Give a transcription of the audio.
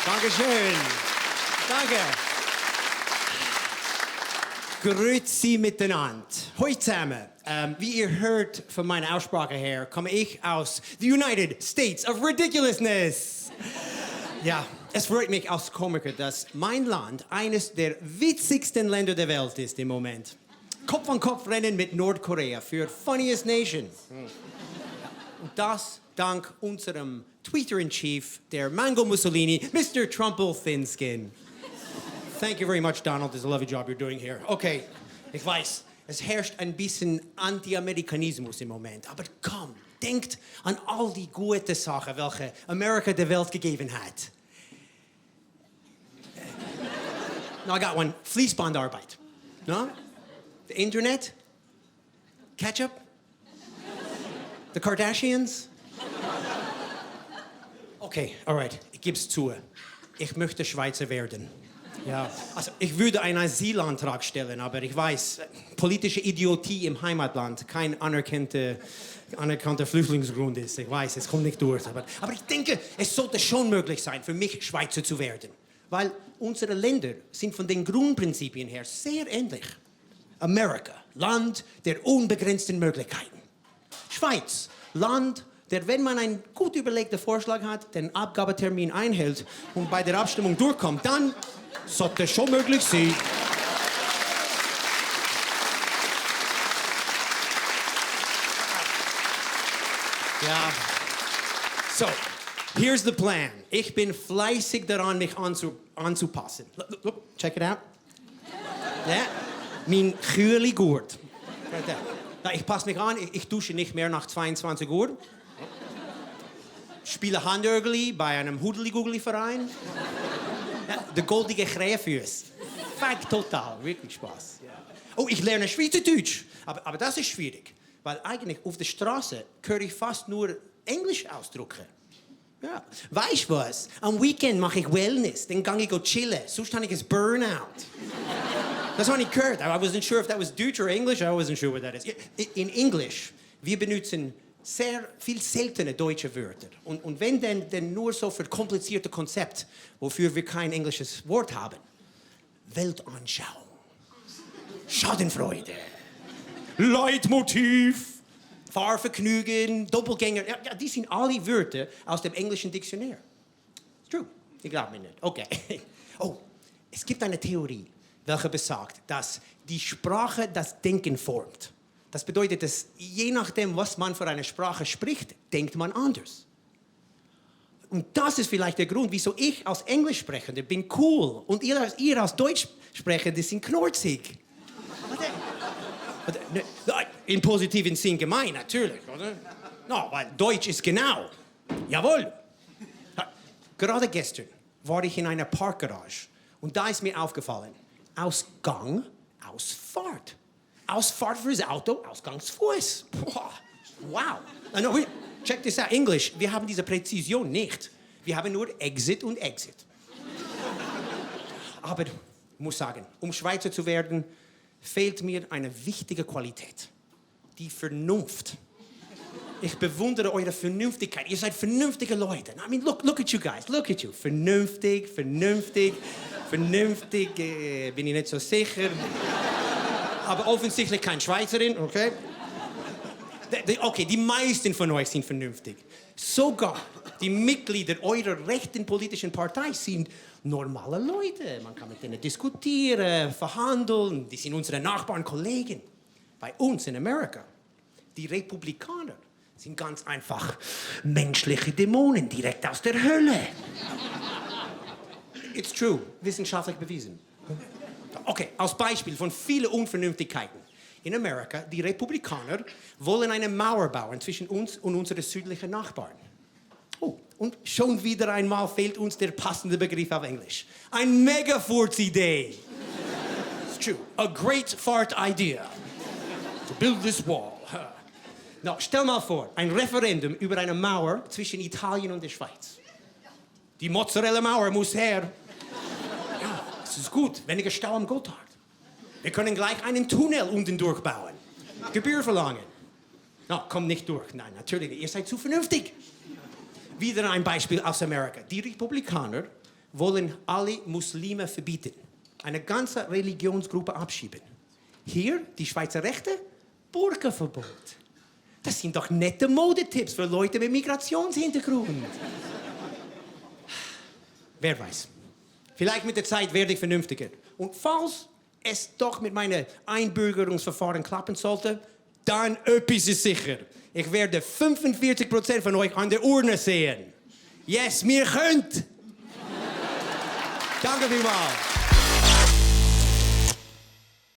Dankeschön. Danke. Grüezi miteinander. Heute zusammen. Wie ihr hört von meiner Aussprache her, komme ich aus the United States of Ridiculousness. Ja, es freut mich als Komiker, dass mein Land eines der witzigsten Länder der Welt ist im Moment. Kopf an Kopf rennen mit Nordkorea für Funniest Nation. Und das dank unserem Tweeter-in-Chief, der Mango Mussolini, Mr. Trumpel Thinskin. Thank you very much, Donald. It's a lovely job you're doing here. Okay, ich weiß, es herrscht ein bisschen Anti-Amerikanismus im Moment. Aber komm, denkt an all die guten Sachen, welche Amerika der Welt gegeben hat. No, I got one. Fließbandarbeit. No? The Internet? Ketchup? The Kardashians? Okay, alright, ich geb's zu. Ich möchte Schweizer werden. Ja, also ich würde einen Asylantrag stellen, aber ich weiß, politische Idiotie im Heimatland kein anerkannter Flüchtlingsgrund ist. Ich weiß, es kommt nicht durch. Aber ich denke, es sollte schon möglich sein, für mich Schweizer zu werden. Weil unsere Länder sind von den Grundprinzipien her sehr ähnlich. Amerika, Land der unbegrenzten Möglichkeiten. Schweiz, Land, der, wenn man einen gut überlegten Vorschlag hat, den Abgabetermin einhält und bei der Abstimmung durchkommt, dann sollte es schon möglich sein. Ja. So, here's the plan. Ich bin fleißig daran, mich anzupassen. Look, check it out. Ja, mein Kühli gut. Ich passe mich an, ich dusche nicht mehr nach 22 Uhr. Spiele Handörgeli bei einem Hudeli-Gugeli-Verein. Ja, der goldige Krähenfüß. Fakt total, wirklich Spaß. Ja. Oh, ich lerne Schweizerdeutsch. Aber das ist schwierig. Weil eigentlich auf der Straße höre ich fast nur Englisch ausdrücken. Ja. Weißt du was? Am Weekend mache ich Wellness, dann gehe ich chillen. Sonst habe ich ein Burnout. Das habe ich gehört. I wasn't sure if that was Deutsch or English. I wasn't sure what that is. In English, wir benutzen sehr viel seltene deutsche Wörter. Und wenn denn nur so für komplizierte Konzepte, wofür wir kein englisches Wort haben. Weltanschauung, Schadenfreude, Leitmotiv, Fahrvergnügen, Doppelgänger. Ja, die sind alle Wörter aus dem englischen Diktionär. It's true. Ich glaube mir nicht. Okay. Oh, es gibt eine Theorie, welche besagt, dass die Sprache das Denken formt. Das bedeutet, dass je nachdem, was man für eine Sprache spricht, denkt man anders. Und das ist vielleicht der Grund, wieso ich als Englischsprechender bin cool und ihr als Deutschsprechende sind knorzig. Im positiven Sinn gemeint, natürlich, oder? No, weil Deutsch ist genau. Jawohl. Gerade gestern war ich in einer Parkgarage und da ist mir aufgefallen, Ausgang, Ausfahrt. Ausfahrt für das Auto, Ausgangsfuß. Wow. No, check this out. Englisch, wir haben diese Präzision nicht. Wir haben nur Exit und Exit. Aber ich muss sagen, um Schweizer zu werden, fehlt mir eine wichtige Qualität. Die Vernunft. Ich bewundere eure Vernünftigkeit. Ihr seid vernünftige Leute. I mean, look at you guys. Look at you. Vernünftig. Bin ich nicht so sicher. Aber offensichtlich kein Schweizerin, okay? Okay, die meisten von euch sind vernünftig. Sogar die Mitglieder eurer rechten politischen Partei sind normale Leute. Man kann mit denen diskutieren, verhandeln. Die sind unsere Nachbarn, Kollegen. Bei uns in Amerika, die Republikaner sind ganz einfach menschliche Dämonen direkt aus der Hölle. It's true, wissenschaftlich bewiesen. Okay, als Beispiel von vielen Unvernünftigkeiten. In Amerika, die Republikaner wollen eine Mauer bauen zwischen uns und unseren südlichen Nachbarn. Oh, und schon wieder einmal fehlt uns der passende Begriff auf Englisch. Ein Megafort-Idee. It's true. A great fart idea. To build this wall. No, stell mal vor, ein Referendum über eine Mauer zwischen Italien und der Schweiz. Die Mozzarella-Mauer muss her. Das ist gut, weniger Stau am Gotthard. Wir können gleich einen Tunnel unten durchbauen. Gebühr verlangen. No, kommt nicht durch. Nein, natürlich, ihr seid zu vernünftig. Wieder ein Beispiel aus Amerika. Die Republikaner wollen alle Muslime verbieten. Eine ganze Religionsgruppe abschieben. Hier, die Schweizer Rechte, Burka-Verbot. Das sind doch nette Modetipps für Leute mit Migrationshintergrund. Wer weiß. Vielleicht mit der Zeit werde ich vernünftiger. Und falls es doch mit meinem Einbürgerungsverfahren klappen sollte, dann etwas ist sicher. Ich werde 45% von euch an der Urne sehen. Yes, mir könnt! Danke vielmals.